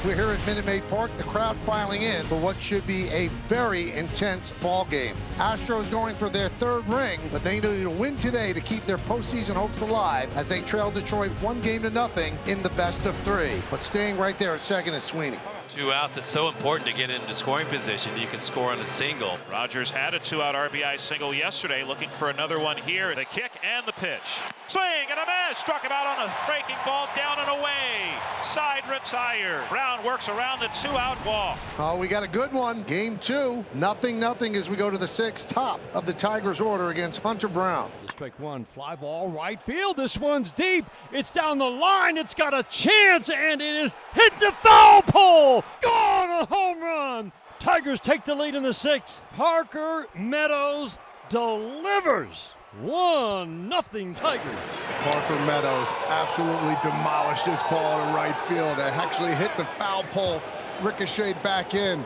We're here at Minute Maid Park, the crowd filing in for what should be a very intense ball game. Astros going for their third ring, but they need to win today to keep their postseason hopes alive as they trail Detroit 1-0 in the best of 3. But staying right there at second is Sweeney. 2 outs is so important to get into scoring position. You can score on a single. Rogers had a 2-out RBI single yesterday, looking for another one here. The kick and the pitch. Swing and a miss. Struck him out on a breaking ball, down and away. Side retire. Brown works around the 2-out walk. Oh, we got a good one. Game 2, 0-0 as we go to the 6th, top of the Tigers' order against Hunter Brown. Strike one, fly ball, right field. This one's deep. It's down the line. It's got a chance, and it is hit the foul pole. Gone, a home run. Tigers take the lead in the 6th. Parker Meadows delivers. 1-0 Tigers. Parker Meadows absolutely demolished this ball to right field. It actually hit the foul pole, ricocheted back in.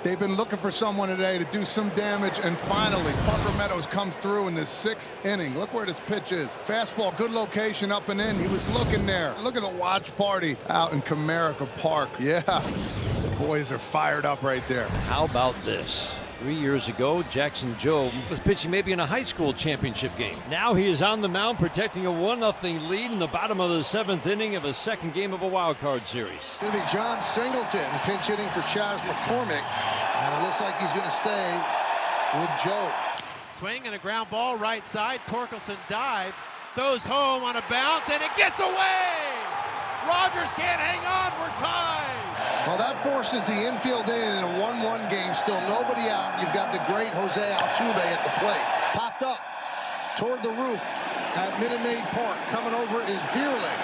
They've been looking for someone today to do some damage, and finally Parker Meadows comes through in the 6th inning. Look where this pitch is. Fastball, good location, up and in. He was looking there. Look at the watch party out in Comerica Park. Yeah, the boys are fired up right there. How about this? 3 years ago, Jackson Jobe was pitching maybe in a high school championship game. Now he is on the mound protecting a 1-0 lead in the bottom of the 7th inning of a second game of a wild card series. It's going to be John Singleton pinch hitting for Chas McCormick, and it looks like he's going to stay with Joe. Swing and a ground ball right side. Torkelson dives, throws home on a bounce, and it gets away. Rogers can't hang on. We're tied. Well, that forces the infield in a 1-1 game. Still nobody out. You've got the great Jose Altuve at the plate. Popped up toward the roof at Minute Maid Park. Coming over is Vierling.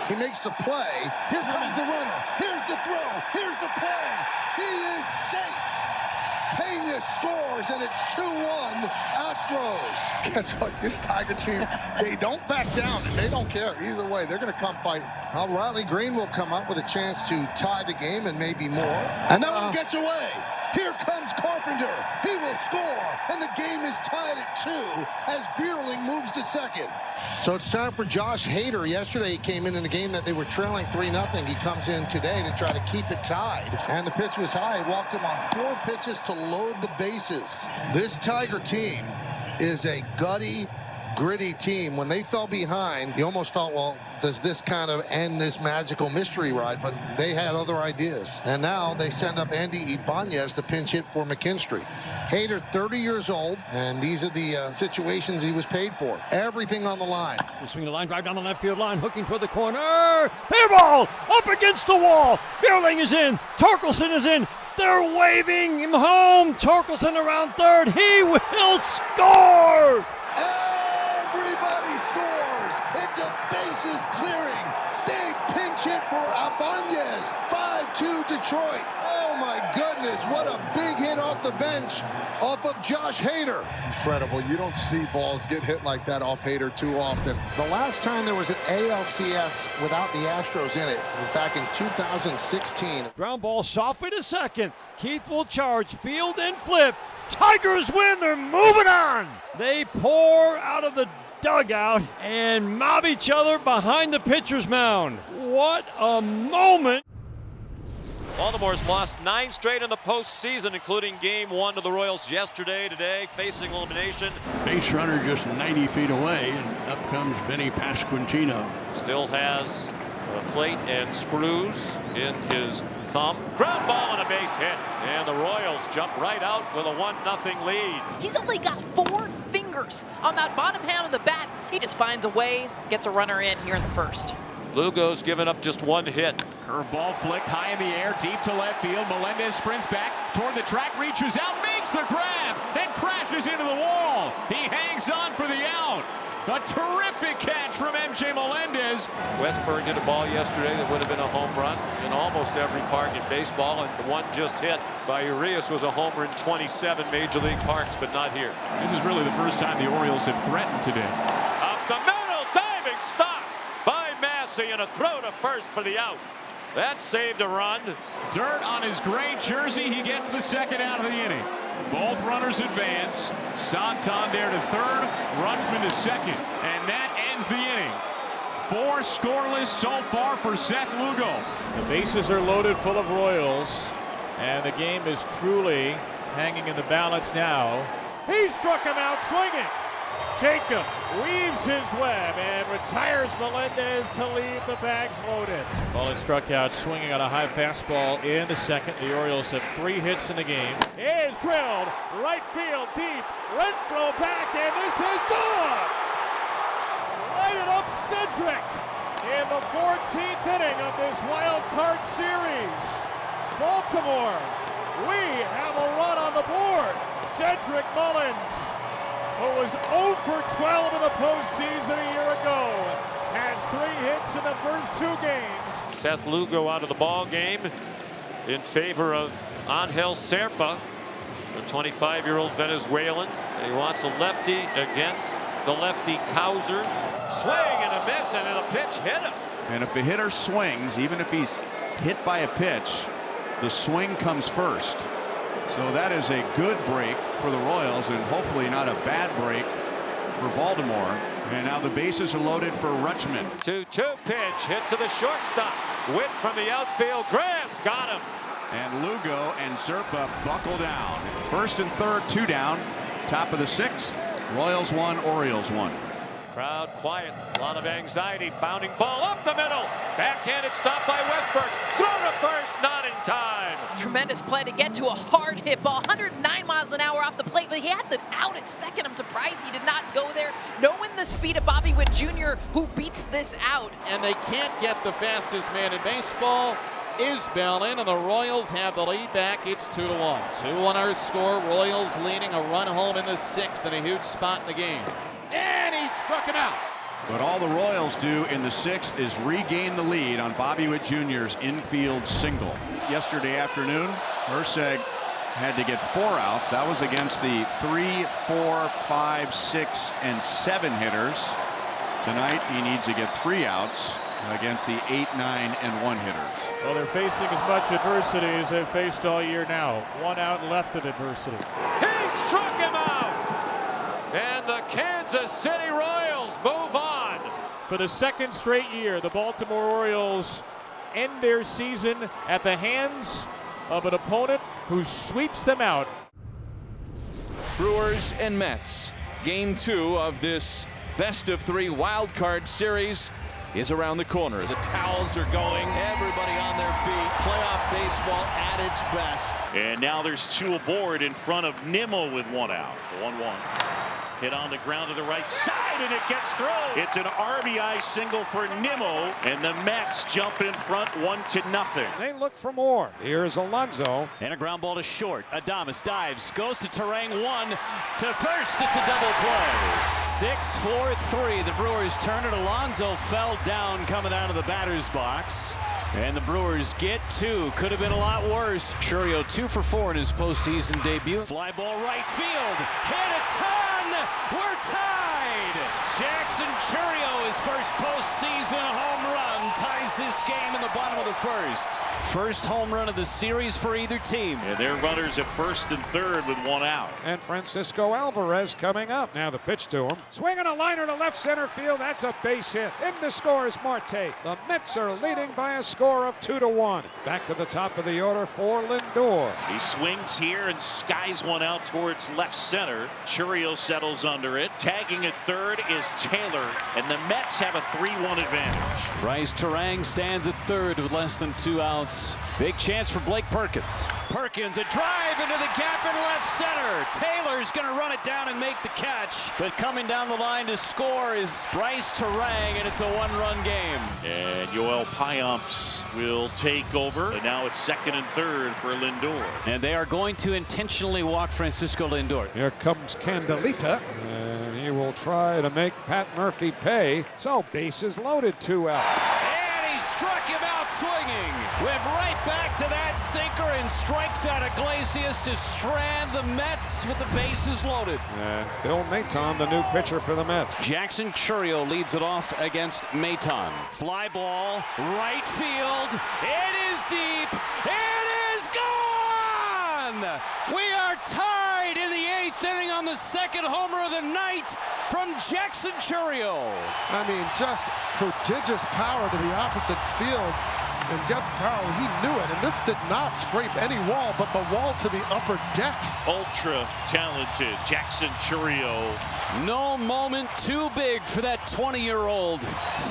He makes the play. Here comes the runner. Here's the throw. Here's the play. He is safe. Pena scores, and it's 2-1 Astros. Guess what? This Tiger team, they don't back down, and they don't care. Either way, they're going to come fight. Well, Riley Green will come up with a chance to tie the game and maybe more. And that one gets away. Here comes Carpenter. He will score, and the game is tied at 2 as Vierling moves to second. So it's time for Josh Hader. Yesterday he came in a game that they were trailing 3-0. He comes in today to try to keep it tied. And the pitch was high. He walked him on 4 pitches to load the bases. This Tiger team is a gutty, gritty team. When they fell behind, you almost felt, well, does this kind of end this magical mystery ride? But they had other ideas. And now they send up Andy Ibanez to pinch hit for McKinstry. Hader, 30 years old, and these are the situations he was paid for. Everything on the line. Swing the line, drive down the left field line, hooking toward the corner. Fair ball, up against the wall. Vierling is in, Torkelson is in. They're waving him home. Torkelson around third. He will score. Everybody scores. It's a bases clearing. Big pinch hit for Ibanez. 5-2 Detroit. Oh my goodness, what a big hit off the bench off of Josh Hader. Incredible. You don't see balls get hit like that off Hader too often. The last time there was an ALCS without the Astros in it was back in 2016. Ground ball softly to second. Keith will charge, field and flip. Tigers win, they're moving on. They pour out of the dugout and mob each other behind the pitcher's mound. What a moment. Baltimore's lost 9 straight in the postseason, including Game 1 to the Royals yesterday. Today, facing elimination. Base runner just 90 feet away, and up comes Vinny Pasquantino. Still has a plate and screws in his thumb. Ground ball and a base hit, and the Royals jump right out with a 1-0 lead. He's only got 4 fingers on that bottom half of the bat. He just finds a way, gets a runner in here in the first. Lugo's given up just 1 hit. Curveball flicked high in the air, deep to left field. Melendez sprints back toward the track, reaches out, makes the grab, then crashes into the wall. He hangs on for the out. A terrific catch from MJ Melendez. Westburg did a ball yesterday that would have been a home run in almost every park in baseball, and the one just hit by Urias was a homer in 27 Major League parks, but not here. This is really the first time the Orioles have threatened today. Up the middle, diving stop by Massey, and a throw to first for the out. That saved a run. Dirt on his gray jersey. He gets the second out of the inning. Both runners advance. Santander to third, Rutschman to second, and that ends the inning. 4 scoreless so far for Seth Lugo. The bases are loaded full of Royals, and the game is truly hanging in the balance now. He struck him out swinging. Jacob weaves his web and retires Melendez to leave the bags loaded. Mullen struck out swinging on a high fastball in the second. The Orioles have 3 hits in the game. Is drilled right field deep. Renfroe back, and this is gone. Lighted up Cedric in the 14th inning of this wild card series. Baltimore, we have a run on the board. Cedric Mullins, who was 0 for 12 in the postseason a year ago, has 3 hits in the first 2 games. Seth Lugo out of the ball game in favor of Angel Serpa, the 25-year-old Venezuelan. He wants a lefty against the lefty Causer. Swing and a miss, and the pitch hit him. And if a hitter swings, even if he's hit by a pitch, the swing comes first. So that is a good break for the Royals, and hopefully not a bad break for Baltimore. And now the bases are loaded for Rutschman. 2-2 pitch hit to the shortstop. Witt from the outfield. Grass got him. And Lugo and Zerpa buckle down. First and third, 2 down. Top of the 6th. Royals 1, Orioles 1. Crowd quiet, a lot of anxiety. Bounding ball up the middle. Backhanded stop by Westberg. Throw to first, not in time. Tremendous play to get to a hard hit ball. 109 miles an hour off the plate, but he had the out at second. I'm surprised he did not go there, knowing the speed of Bobby Witt Jr., who beats this out. And they can't get the fastest man in baseball. Isbell in, and the Royals have the lead back. It's 2-1. 2-1 our score. Royals leading a run home in the 6th and a huge spot in the game. And he struck him out. But all the Royals do in the 6th is regain the lead on Bobby Witt Jr.'s infield single. Yesterday afternoon, Herseg had to get 4 outs. That was against the 3, 4, 5, 6, and 7 hitters. Tonight he needs to get 3 outs against the 8, 9, and 1 hitters. Well, they're facing as much adversity as they've faced all year now. 1 out left of adversity. He struck him out. And the Kansas City Royals move on. For the 2nd straight year, the Baltimore Orioles end their season at the hands of an opponent who sweeps them out. Brewers and Mets. Game 2 of this best-of-3 wild card series is around the corner. The towels are going. Everybody on their feet. Playoff baseball at its best. And now there's 2 aboard in front of Nimmo with 1 out. 1-1. Hit on the ground to the right side, and it gets through. It's an RBI single for Nimmo, and the Mets jump in front 1-0. They look for more. Here's Alonso. And a ground ball to short. Adames dives, goes to Terang, 1 to first. It's a double play. 6-4-3. The Brewers turn it. Alonso fell down coming out of the batter's box. And the Brewers get 2. Could have been a lot worse. Churio 2 for 4 in his postseason debut. Fly ball right field. Hit a ton. We're tied. Jackson Churio, his first postseason home run, ties this game in the bottom of the 1st. First home run of the series for either team. And their runners at first and third with 1 out. And Francisco Alvarez coming up. Now the pitch to him. Swinging a liner to left center field. That's a base hit. In the score is Marte. The Mets are leading by a score of 2-1. Back to the top of the order for Lindor. He swings here and skies 1 out towards left center. Churio settles under it. Tagging at third is Taylor, and the Mets have a 3-1 advantage. Bryce Terang stands at third with less than 2 outs. Big chance for Blake Perkins. Perkins, a drive into the gap in left center. Taylor's going to run it down and make the catch. But coming down the line to score is Bryce Terang, and it's a 1-run game. And Yoel Payamps will take over. And now it's 2nd and 3rd for Lindor. And they are going to intentionally walk Francisco Lindor. Here comes Candelita, and he will try to make Pat Murphy pay. So bases loaded, 2 out. And he struck him out swinging. Went right back to that sinker and strikes out Iglesias to strand the Mets with the bases loaded. And Phil Maton, the new pitcher for the Mets. Jackson Churio leads it off against Maton. Fly ball, right field. It is deep. It is gone. We are tied in the 8th inning on the 2nd homer of the night. from Jackson Chourio. I mean, just prodigious power to the opposite field. And gets power, he knew it. And this did not scrape any wall, but the wall to the upper deck. Ultra talented Jackson Chourio. No moment too big for that 20-year-old.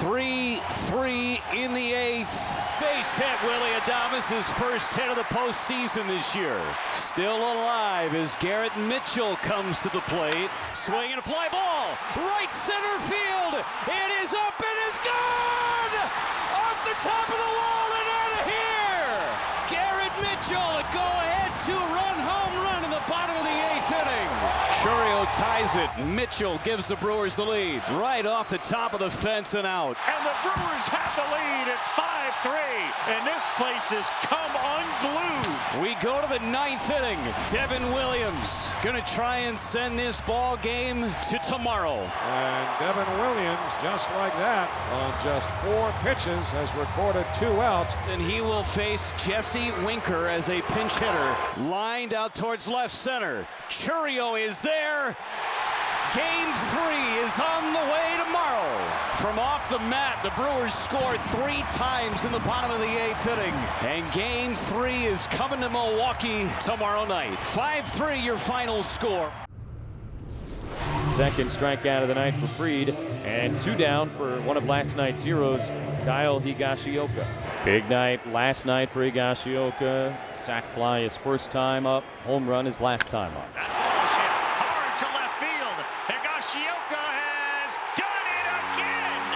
3-3 in the 8th. Base hit, Willie Adames, his first hit of the postseason this year. Still alive as Garrett Mitchell comes to the plate. Swing and a fly ball. Right center field. It is up and is gone! Off the top of the wall and out of here! Garrett Mitchell, a go-ahead 2-run home run in the bottom of the 8th inning. Chourio ties it. Mitchell gives the Brewers the lead. Right off the top of the fence and out. And the Brewers have the lead. It's 5-3. And this place has come unglued. We go to the 9th inning. Devin Williams going to try and send this ball game to tomorrow. And Devin Williams, just like that, on just 4 pitches, has recorded 2 outs. And he will face Jesse Winker as a pinch hitter. Lined out towards left center. Chourio is there. Game 3 is on the way tomorrow. From off the mat, the Brewers scored 3 times in the bottom of the 8th inning. And Game 3 is coming to Milwaukee tomorrow night. 5-3 your final score. Second strikeout of the night for Fried, and 2 down for one of last night's heroes, Kyle Higashioka. Big night last night for Higashioka. Sac fly his first time up, home run his last time up. Hard to left field. Higashioka has done it again.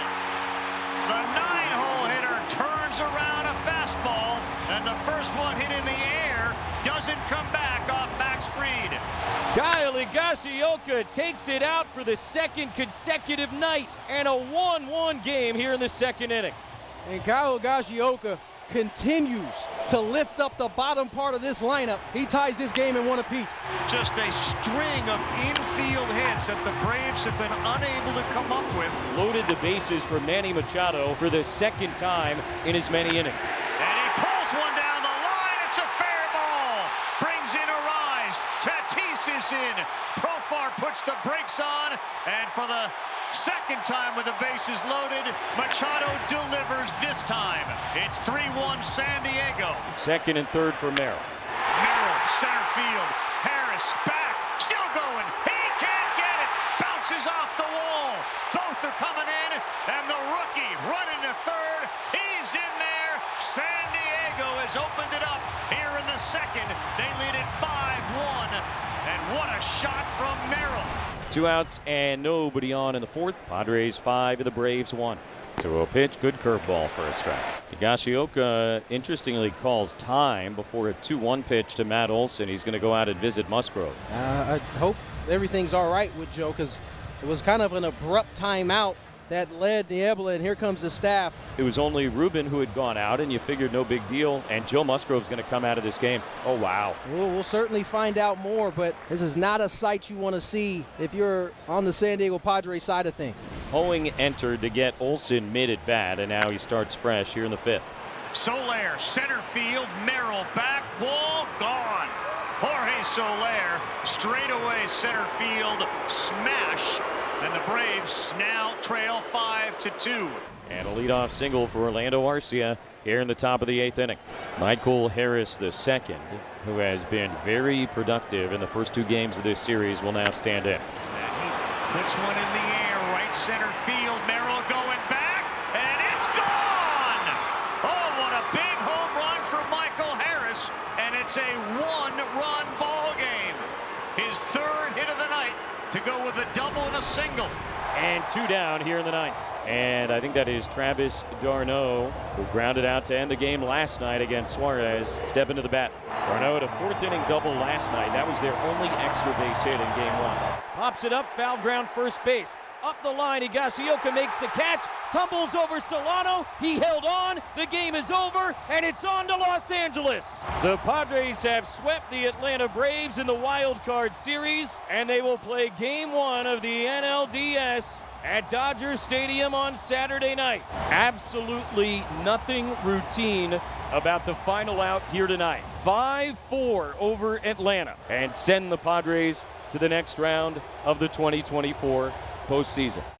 The 9-hole hitter turns around a fastball, and the first one hit in the air doesn't come back off Max Fried. Kyle Higashioka takes it out for the second consecutive night and a 1-1 game here in the second inning. And Kyle Higashioka continues to lift up the bottom part of this lineup. He ties this game in 1 apiece. Just a string of infield hits that the Braves have been unable to come up with. Loaded the bases for Manny Machado for the second time in as many innings. And he pulls one down the line. It's a fair ball. Brings in a rise. Tatis is in. Profar puts the brakes on. And for the second time with the bases loaded, Machado delivers this time. It's 3-1 San Diego. Second and third for Merrill. Merrill, center field. Harris back. Still going. He can't get it. Bounces off the wall. Both are coming in. And the rookie running to third. He's in there. San Diego has opened it up here in the second. They lead it 5-1. And what a shot from Merrill. 2 outs and nobody on in the fourth. Padres 5 and the Braves 1. 2-0 pitch, good curveball for a strike. Higashioka interestingly calls time before a 2-1 pitch to Matt Olson. He's going to go out and visit Musgrove. I hope everything's all right with Joe, because it was kind of an abrupt timeout that led Niebla, and here comes the staff. It was only Ruben who had gone out, and you figured no big deal, and Joe Musgrove's going to come out of this game. Oh, wow. We'll certainly find out more, but this is not a sight you want to see if you're on the San Diego Padres side of things. Hoeing entered to get Olson mid at bat, and now he starts fresh here in the 5th. Soler, center field, Merrill back, wall gone. Jorge Soler, straightaway center field, smash. And the Braves now trail 5-2. And a leadoff single for Orlando Arcia here in the top of the 8th inning. Michael Harris II, who has been very productive in the first 2 games of this series, will now stand in. And he puts one in the air, right center field. Merrill going back, and it's gone! Oh, what a big home run for Michael Harris, and it's a 1-run ball game. His 3rd hit of the night, to go with a double and a single. And 2 down here in the 9th. And I think that is Travis d'Arnaud, who grounded out to end the game last night against Suarez. Step into the bat. d'Arnaud had a 4th inning double last night. That was their only extra base hit in game 1. Pops it up, foul ground first base. Up the line, Higashioka makes the catch, tumbles over Solano, he held on, the game is over, and it's on to Los Angeles. The Padres have swept the Atlanta Braves in the wild card series, and they will play game 1 of the NLDS at Dodger Stadium on Saturday night. Absolutely nothing routine about the final out here tonight. 5-4 over Atlanta, and send the Padres to the next round of the 2024 postseason.